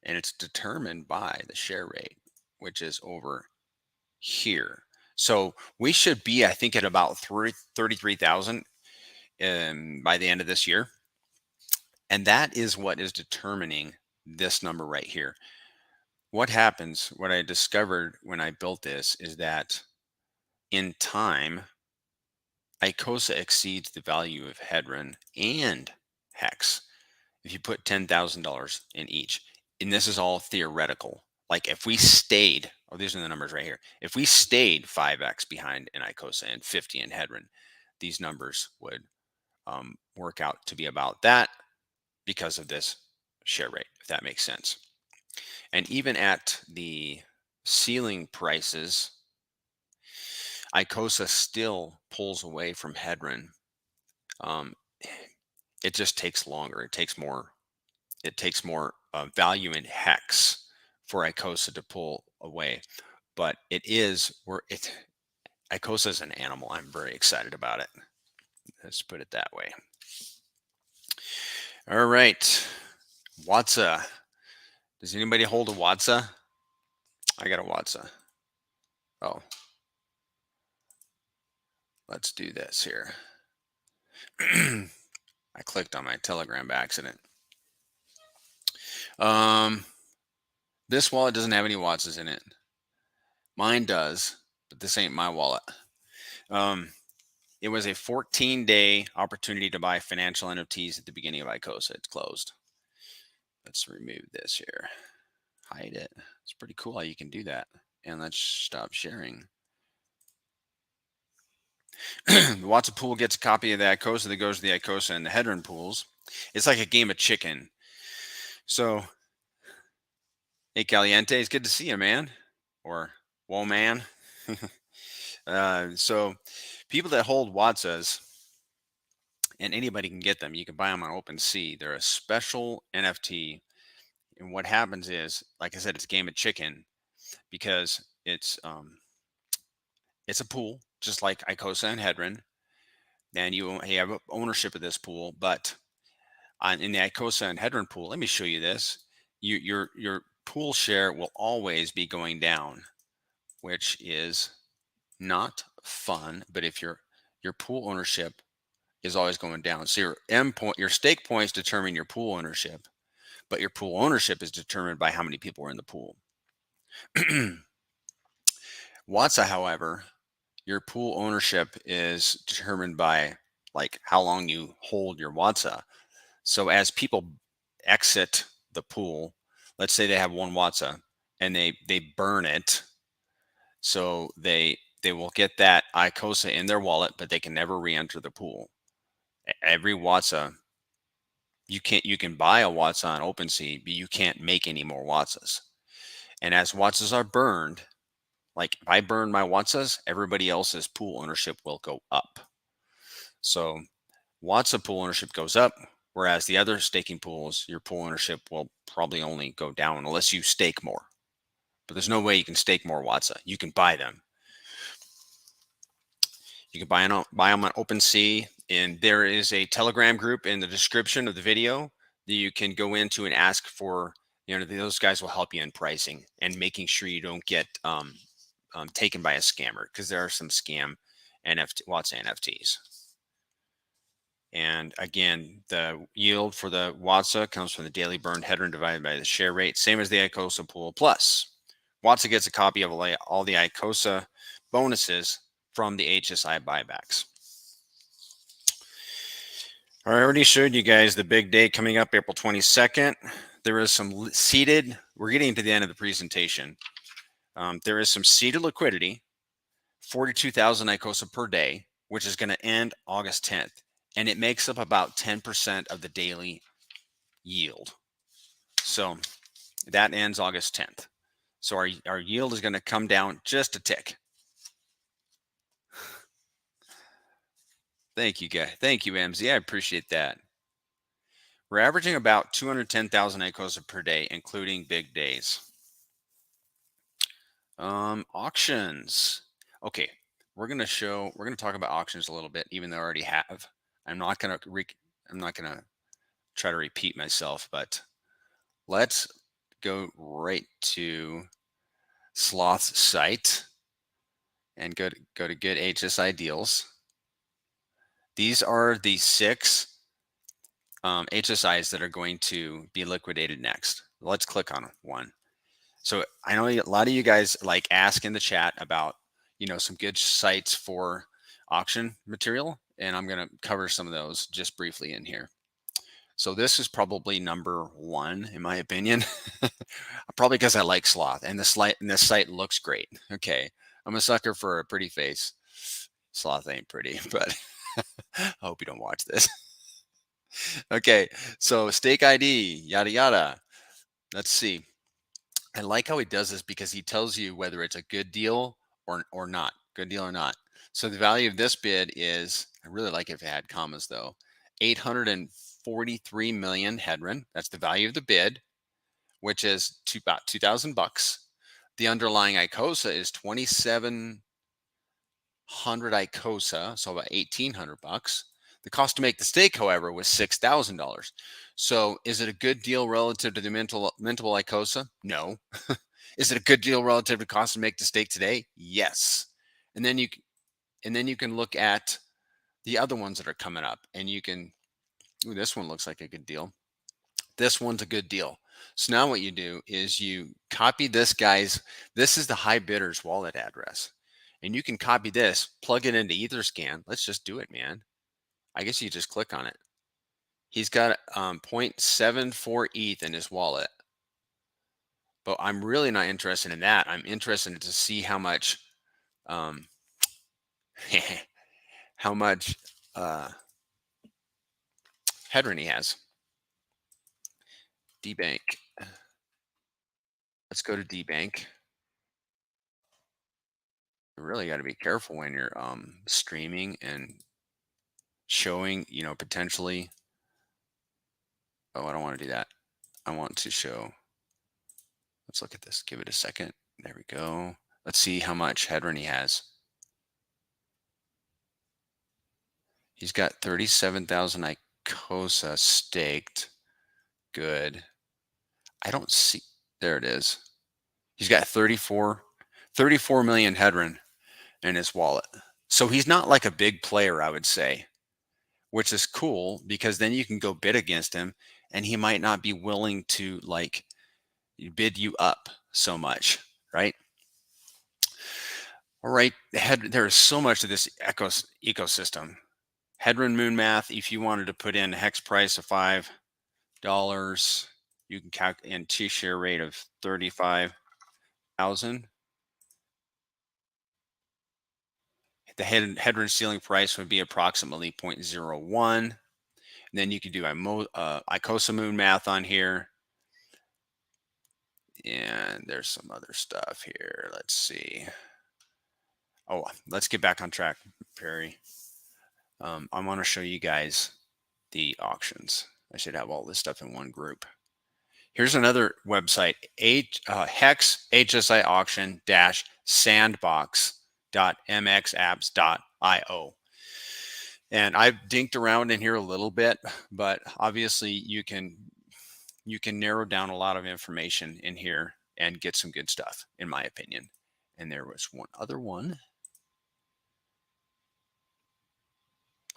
and it's determined by the share rate, which is over here. So we should be, I think, at about 33,000 by the end of this year. And that is what is determining this number right here. What happens, what I discovered when I built this, is that in time, Icosa exceeds the value of Hadron and Hex if you put $10,000 in each. And this is all theoretical. Like if we stayed, these are the numbers right here. If we stayed 5x behind in Icosa and 50 in Hadron, these numbers would work out to be about that because of this share rate, if that makes sense. And even at the ceiling prices, Icosa still pulls away from Hadron. It just takes longer. It takes more value in Hex for Icosa to pull away. But Icosa is an animal. I'm very excited about it. Let's put it that way. All right. Watsa. Does anybody hold a Watsa? I got a Watsa. Oh. Let's do this here. I clicked on my Telegram by accident. This wallet doesn't have any Watsas in it. Mine does, but this ain't my wallet. It was a 14-day opportunity to buy financial NFTs at the beginning of Icosa. It's closed. Let's remove this here. Hide it. It's pretty cool how you can do that. And let's stop sharing. The Watsa pool gets a copy of the Icosa that goes to the Icosa and the Hadron pools. It's like a game of chicken. So, hey, Caliente, it's good to see you, man. Or, whoa, man. So, people that hold Watsas, and anybody can get them. You can buy them on OpenSea. They're a special NFT. And what happens is, like I said, it's a game of chicken because it's a pool, just like Icosa and Hadron. And you have ownership of this pool, but in the Icosa and Hadron pool, let me show you this. Your pool share will always be going down, which is not fun. But if your pool ownership is always going down, so your stake points determine your pool ownership, but your pool ownership is determined by how many people are in the pool. Watsa, however, your pool ownership is determined by like how long you hold your Watsa. So as people exit the pool, let's say they have one Watsa and they burn it, so they will get that Icosa in their wallet, but they can never re-enter the pool. Every Watsa you can buy a Watsa on OpenSea, but you can't make any more Watsas. And as Watsas are burned, like if I burn my Watsas, everybody else's pool ownership will go up. So Watsa pool ownership goes up, whereas the other staking pools, your pool ownership will probably only go down unless you stake more. But there's no way you can stake more Watsa. You can buy them. You can buy them on OpenSea, and there is a Telegram group in the description of the video that you can go into and ask for. Those guys will help you in pricing and making sure you don't get taken by a scammer, because there are some scam Watsa NFTs. And again, the yield for the Watsa comes from the daily burned Hadron divided by the share rate, same as the Icosa pool. Plus, Watsa gets a copy of all the Icosa bonuses from the HSI buybacks. I already showed you guys the big day coming up, April 22nd. There is some seeded, we're getting to the end of the presentation. There is some seeded liquidity, 42,000 Icosa per day, which is going to end August 10th. And it makes up about 10% of the daily yield. So that ends August 10th. So our yield is going to come down just a tick. Thank you, guys. Thank you, MZ. I appreciate that. We're averaging about 210,000 Icosa per day, including big days. Auctions. Okay, we're gonna talk about auctions a little bit, even though I already have. I'm not gonna try to repeat myself, but let's go right to Sloth's site and go to good HSI deals. These are the 6 HSIs that are going to be liquidated next. Let's click on one. So I know a lot of you guys like ask in the chat about, some good sites for auction material, and I'm going to cover some of those just briefly in here. So this is probably number 1 in my opinion, probably because I like Sloth and this site looks great. Okay, I'm a sucker for a pretty face. Sloth ain't pretty, but I hope you don't watch this. Okay, so stake ID, yada yada. Let's see. I like how he does this because he tells you whether it's a good deal or not. Good deal or not. So the value of this bid is, I really like if it had commas though, 843 million Hadron. That's the value of the bid, which is about $2,000. The underlying Icosa is 2,700 Icosa, so about $1,800. The cost to make the stake, however, was $6,000. So is it a good deal relative to the mintable Icosa? No. Is it a good deal relative to cost to make the stake today? Yes. And then you can look at the other ones that are coming up, and you can, this one looks like a good deal. This one's a good deal. So now what you do is you copy this is the high bidder's wallet address. And you can copy this, plug it into Etherscan. Let's just do it, man. I guess you just click on it. He's got 0.74 ETH in his wallet. But I'm really not interested in that. I'm interested to see how much how much Hadron he has. dBank. Let's go to dBank. You really got to be careful when you're streaming and showing, potentially. Oh, I don't want to do that. I want to show. Let's look at this. Give it a second. There we go. Let's see how much Hadron he has. He's got 37,000 Icosa staked. Good. I don't see. There it is. He's got 34 million Hadron in his wallet. So he's not like a big player, I would say, which is cool because then you can go bid against him and he might not be willing to like bid you up so much, right? All right. There is so much of this ecosystem. Hadron Moon Math, if you wanted to put in a hex price of $5, you can calculate in T-share rate of 35,000. The Hadron ceiling price would be approximately 0.01. And then you could do Icosa Moon Math on here. And there's some other stuff here. Let's see. Oh, let's get back on track, Perry. I want to show you guys the auctions. I should have all this stuff in one group. Here's another website, Hex HSI auction sandbox.mxapps.io. And I've dinked around in here a little bit, but obviously you can narrow down a lot of information in here and get some good stuff, in my opinion. And there was one other one.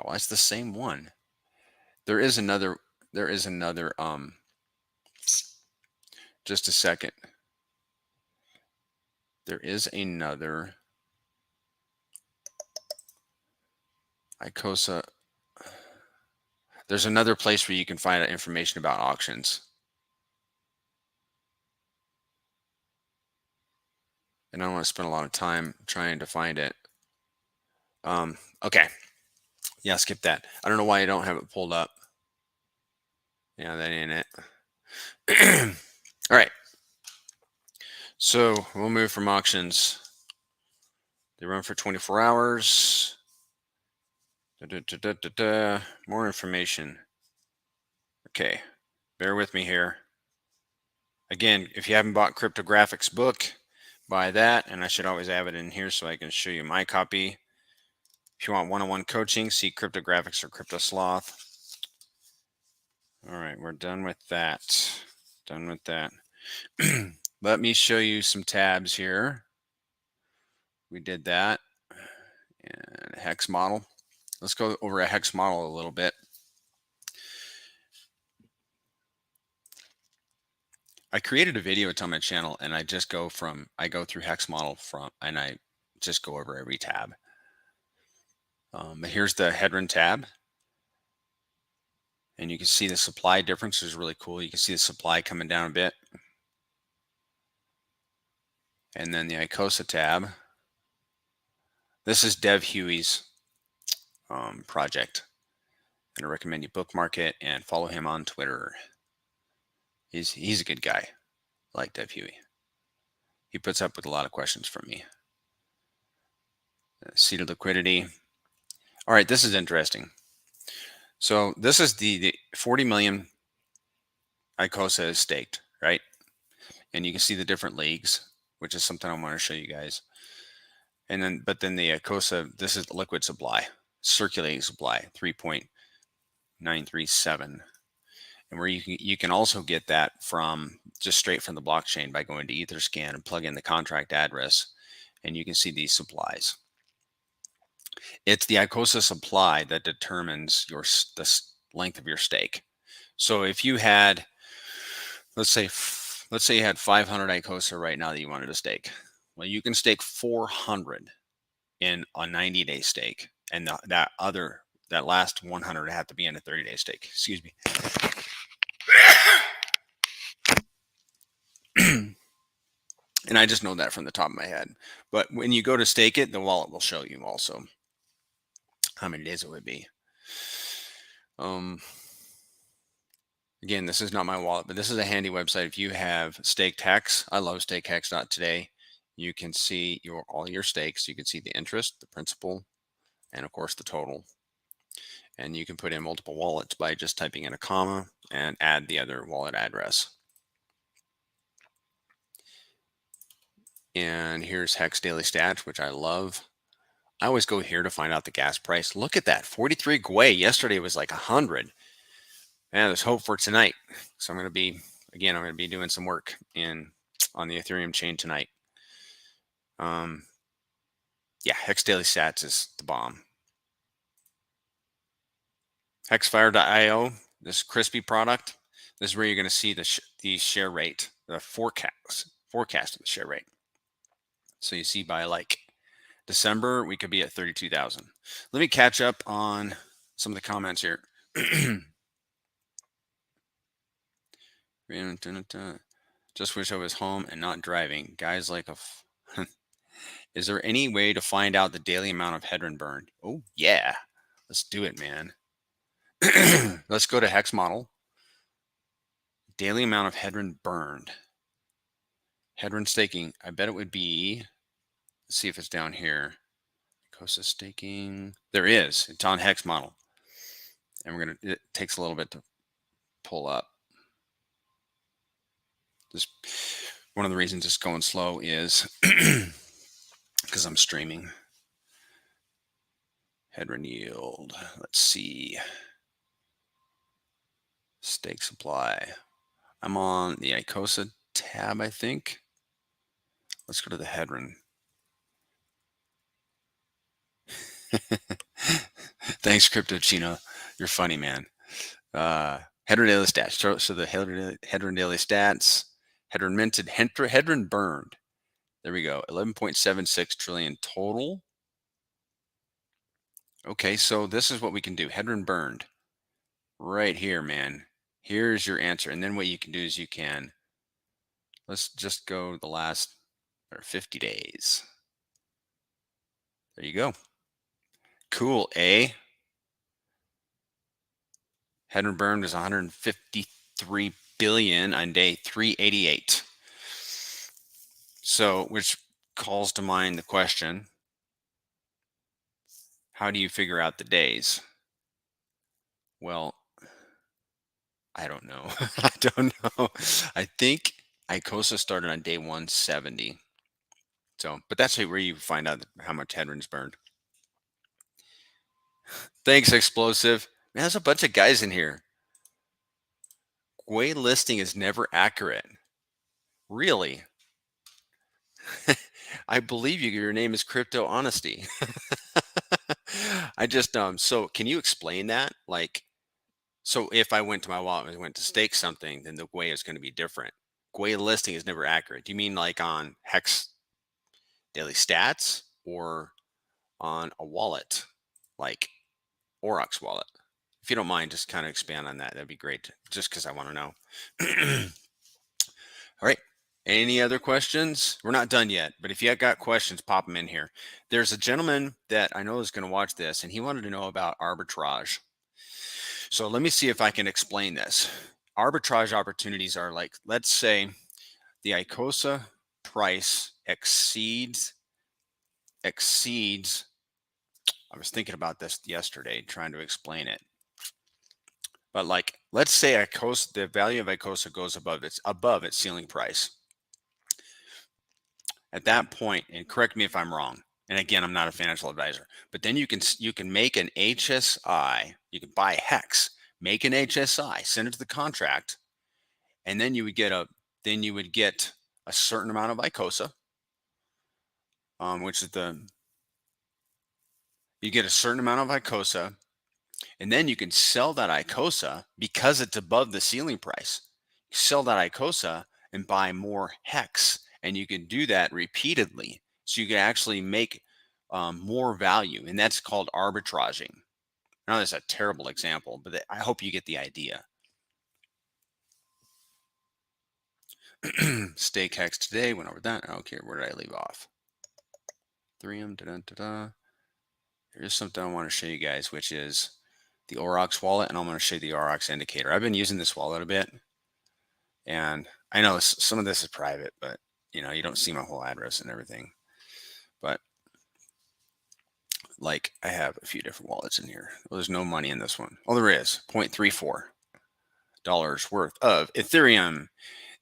Oh, it's the same one. There is another, just a second. There is another Icosa. There's another place where you can find out information about auctions. And I don't want to spend a lot of time trying to find it. Okay. Yeah, skip that. I don't know why I don't have it pulled up. Yeah, that ain't it. All right. So we'll move from auctions. They run for 24 hours. More information. Okay. Bear with me here. Again, if you haven't bought Cryptographics book, buy that. And I should always have it in here so I can show you my copy. If you want one-on-one coaching, see Cryptographics or Crypto Sloth. All right, we're done with that. Done with that. Let me show you some tabs here. We did that. And a hex model. Let's go over a hex model a little bit. I created a video on my channel and I just go through hex model and I just go over every tab. But here's the Hadron tab. And you can see the supply difference is really cool. You can see the supply coming down a bit. And then the Icosa tab. This is Dev Huey's project. And I recommend you bookmark it and follow him on Twitter. He's a good guy. I like Dev Huey. He puts up with a lot of questions from me. Seeded liquidity. All right, this is interesting. So this is the 40 million Icosa is staked, right? And you can see the different leagues, which is something I want to show you guys. And then, but then the Icosa, this is liquid supply, circulating supply, 3.937. And where you can also get that from just straight from the blockchain by going to Etherscan and plug in the contract address, and you can see these supplies. It's the Icosa supply that determines the length of your stake. So if you had, let's say you had 500 Icosa right now that you wanted to stake. Well, you can stake 400 in a 90-day stake, and that last 100 have to be in a 30-day stake. Excuse me. And I just know that from the top of my head. But when you go to stake it, the wallet will show you also. how many days it would be. Again, this is not my wallet, but this is a handy website. If you have staked Hex, I love Stakehex.today. You can see all your stakes. You can see the interest, the principal, and of course the total. And you can put in multiple wallets by just typing in a comma and add the other wallet address. And here's Hex Daily Stats, which I love. I always go here to find out the gas price. Look at that, 43 gwei. Yesterday it was like 100. And there's hope for tonight. So I'm going to be doing some work on the Ethereum chain tonight. Yeah, Hex Daily Stats is the bomb. Hexfire.io, this crispy product. This is where you're going to see the share rate, the forecast of the share rate. So you see by like December, we could be at 32,000. Let me catch up on some of the comments here. Just wish I was home and not driving. Guys like Is there any way to find out the daily amount of Hadron burned? Oh, yeah. Let's do it, man. Let's go to Hex model. Daily amount of Hadron burned. Hadron staking. I bet it would be, let's see if it's down here. Icosa staking. There is. It's on Hex model. And it takes a little bit to pull up. Just one of the reasons it's going slow is because I'm streaming. Hadron yield. Let's see. Stake supply. I'm on the Icosa tab, I think. Let's go to the Hadron. Thanks, Crypto Chino. You're funny, man. Hadron Daily Stats. So the Hadron Daily Stats. Hadron minted. Hadron burned. There we go. 11.76 trillion total. Okay, so this is what we can do. Hadron burned. Right here, man. Here's your answer. And then what you can do is let's just go the last 50 days. There you go. Cool, eh? Hadron burned was 153 billion on day 388. So, which calls to mind the question, how do you figure out the days? Well, I don't know. I don't know. I think Icosa started on day 170. So, but that's where you find out how much Hadron's burned. Thanks, Explosive. Man, there's a bunch of guys in here. Gwei listing is never accurate. Really? I believe you. Your name is Crypto Honesty. I just so can you explain that? Like, so if I went to my wallet and I went to stake something, then the Gwei is going to be different. Gwei listing is never accurate. Do you mean like on Hex Daily Stats or on a wallet like Aurox Wallet? If you don't mind, just kind of expand on that. That'd be great. Just because I want to know. All right. Any other questions? We're not done yet, but if you have got questions, pop them in here. There's a gentleman that I know is going to watch this, and he wanted to know about arbitrage. So let me see if I can explain this. Arbitrage opportunities are like, let's say the Icosa price exceeds. I was thinking about this yesterday, trying to explain it. But like, let's say Icosa, the value of Icosa goes above its ceiling price. At that point, and correct me if I'm wrong, and again, I'm not a financial advisor, but then you can make an HSI, you can buy Hex, make an HSI, send it to the contract, and then you would get a certain amount of Icosa, which is you get a certain amount of Icosa, and then you can sell that Icosa because it's above the ceiling price. You sell that Icosa and buy more Hex. And you can do that repeatedly. So you can actually make more value. And that's called arbitraging. Now, that's a terrible example, but I hope you get the idea. Stakehex.today, went over that. Okay, where did I leave off? Ethereum, There's something I want to show you guys, which is the Aurox wallet, and I'm going to show you the Aurox indicator. I've been using this wallet a bit, and I know some of this is private, but you know, you don't see my whole address and everything. But like, I have a few different wallets in here. Well, there's no money in this one. Oh, there is $0.34 worth of Ethereum.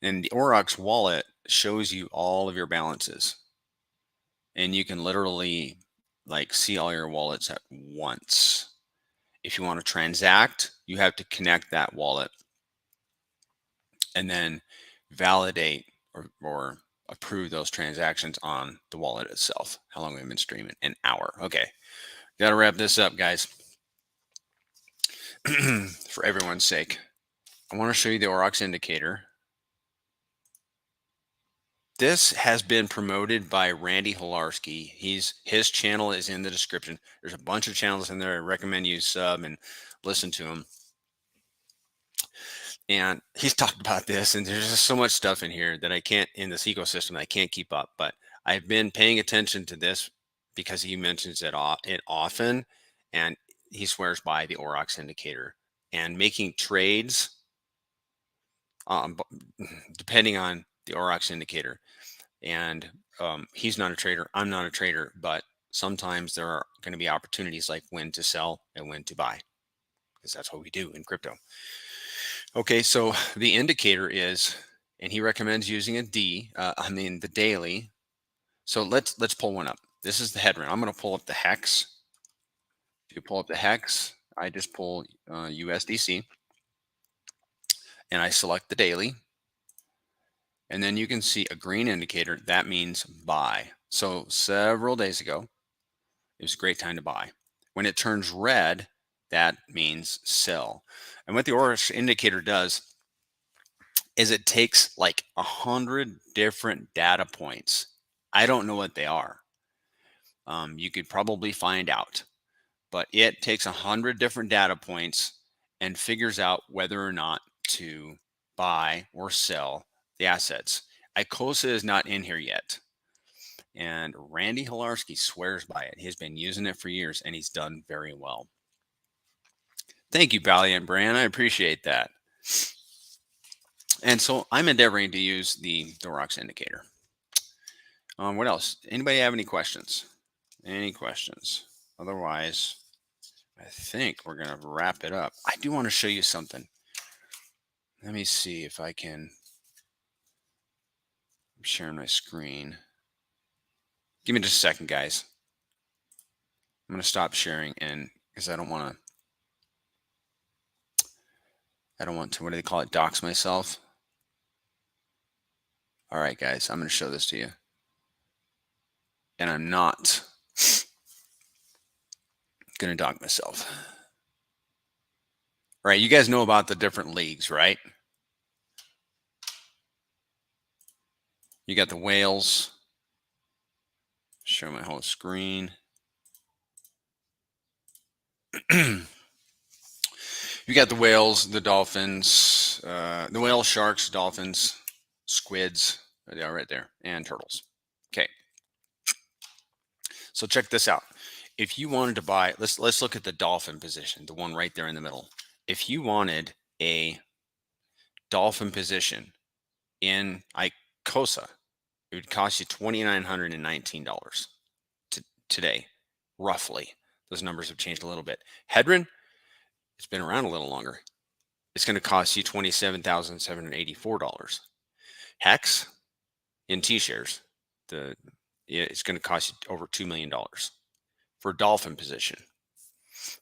And the Aurox wallet shows you all of your balances. And you can literally like see all your wallets at once. If you want to transact, you have to connect that wallet and then validate or approve those transactions on the wallet itself. How long have we been streaming? An hour. Okay. Got to wrap this up, guys. For everyone's sake, I want to show you the Aurox indicator. This has been promoted by Randy Holarski. His channel is in the description. There's a bunch of channels in there. I recommend you sub and listen to him. And he's talked about this, and there's just so much stuff in here that I can't, in this ecosystem, I can't keep up. But I've been paying attention to this because he mentions it often, and he swears by the Aurox indicator and making trades depending on the Aurox indicator. And he's not a trader. I'm not a trader, but sometimes there are going to be opportunities like when to sell and when to buy, because that's what we do in crypto. Okay, so the indicator is, and he recommends using the daily. So let's pull one up. This is the Hadron. I'm going to pull up the Hex. If you pull up the Hex, I just pull USDC, and I select the daily. And then you can see a green indicator. That means buy. So several days ago, it was a great time to buy. When it turns red, that means sell. And what the Aurox indicator does is it takes like 100 different data points. I don't know what they are. You could probably find out, but it takes 100 different data points and figures out whether or not to buy or sell the assets. Icosa is not in here yet. And Randy Holarski swears by it. He's been using it for years, and he's done very well. Thank you, Valiant Brand. I appreciate that. And so I'm endeavoring to use the Aurox indicator. What else? Anybody have any questions? Any questions? Otherwise, I think we're going to wrap it up. I do want to show you something. Let me see if I can. I'm sharing my screen. Give me just a second, guys. I'm going to stop sharing, and because I don't want to, what do they call it? Dox myself. All right, guys, I'm going to show this to you. And I'm not going to dox myself. All right, you guys know about the different leagues, right? You got the whales. Show my whole screen. You got the whales, the dolphins, the whales, sharks, dolphins, squids. They are right there, and turtles. Okay. So check this out. If you wanted to buy, let's look at the dolphin position, the one right there in the middle. If you wanted a dolphin position in Icosa, it would cost you $2,919 today, roughly. Those numbers have changed a little bit. Hadron, it's been around a little longer. It's going to cost you $27,784. Hex in T-shares, it's going to cost you over $2 million for a dolphin position.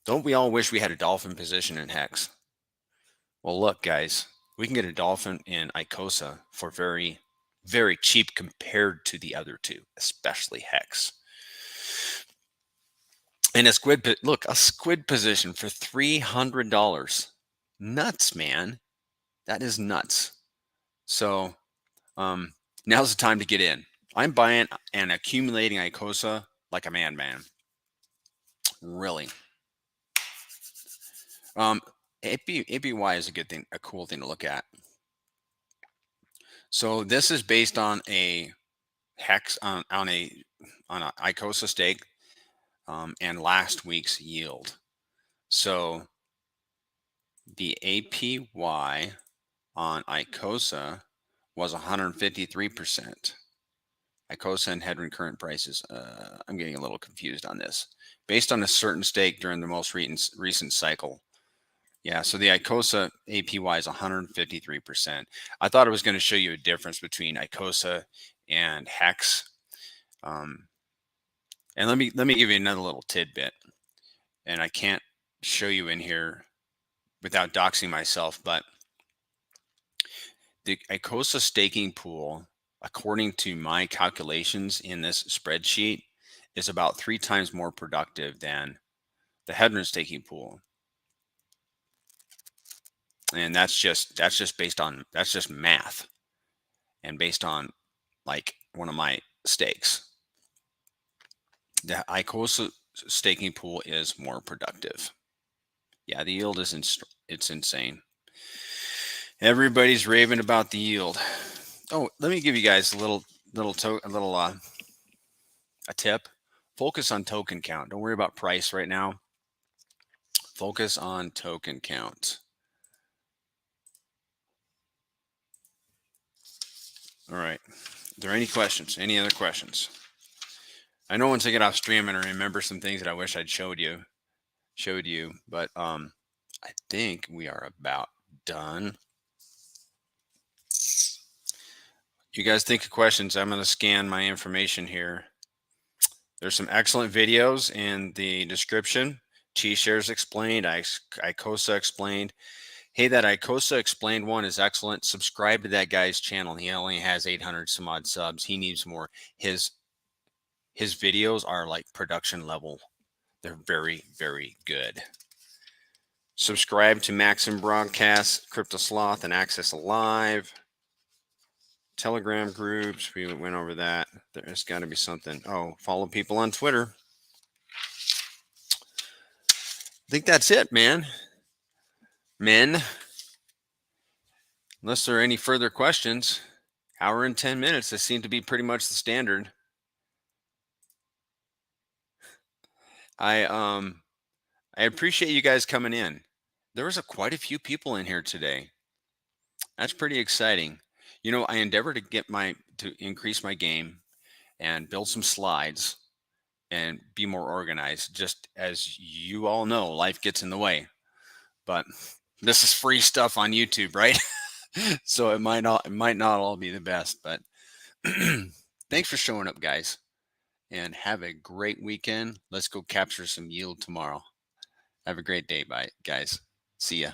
Don't we all wish we had a dolphin position in Hex? Well, look, guys, we can get a dolphin in Icosa for very, very cheap compared to the other two, especially Hex. And a squid position for $300. Nuts, man. That is nuts. So now's the time to get in. I'm buying and accumulating Icosa like a madman. Really. APY is a good thing, a cool thing to look at. So this is based on a Hex on a Icosa stake. and last week's yield. So the APY on Icosa was 153%. Icosa and Hadron current prices. I'm getting a little confused on this. Based on a certain stake during the most recent cycle. Yeah, so the Icosa APY is 153%. I thought it was going to show you a difference between Icosa and Hex. And let me give you another little tidbit. And I can't show you in here without doxing myself, but the Icosa staking pool, according to my calculations in this spreadsheet, is about 3 times more productive than the Hadron staking pool. And that's just based on, that's just math and based on like one of my stakes. The Icosa staking pool is more productive. Yeah, the yield is it's insane. Everybody's raving about the yield. Oh, let me give you guys a tip. Focus on token count. Don't worry about price right now. Focus on token count. All right. Are there any questions? Any other questions? I know once I get off stream and I remember some things that I wish I'd showed you, but I think we are about done. You guys think of questions? I'm going to scan my information here. There's some excellent videos in the description. T-shares explained, Icosa explained. Hey, that Icosa explained one is excellent. Subscribe to that guy's channel. He only has 800 some odd subs. He needs more. His videos are like production level. They're very, very good. Subscribe to Maxim Broadcast, Crypto Sloth, and Access Alive. Telegram groups, we went over that. There's got to be something. Oh, follow people on Twitter. I think that's it, man. Unless there are any further questions. Hour and 10 minutes. This seemed to be pretty much the standard. I appreciate you guys coming in. There was quite a few people in here today. That's pretty exciting. You know, I endeavor to increase my game and build some slides and be more organized. Just as you all know, life gets in the way. But this is free stuff on YouTube, right? So it might not all be the best, but thanks for showing up, guys, and have a great weekend. Let's go capture some yield tomorrow. Have a great day. Bye, guys. See ya.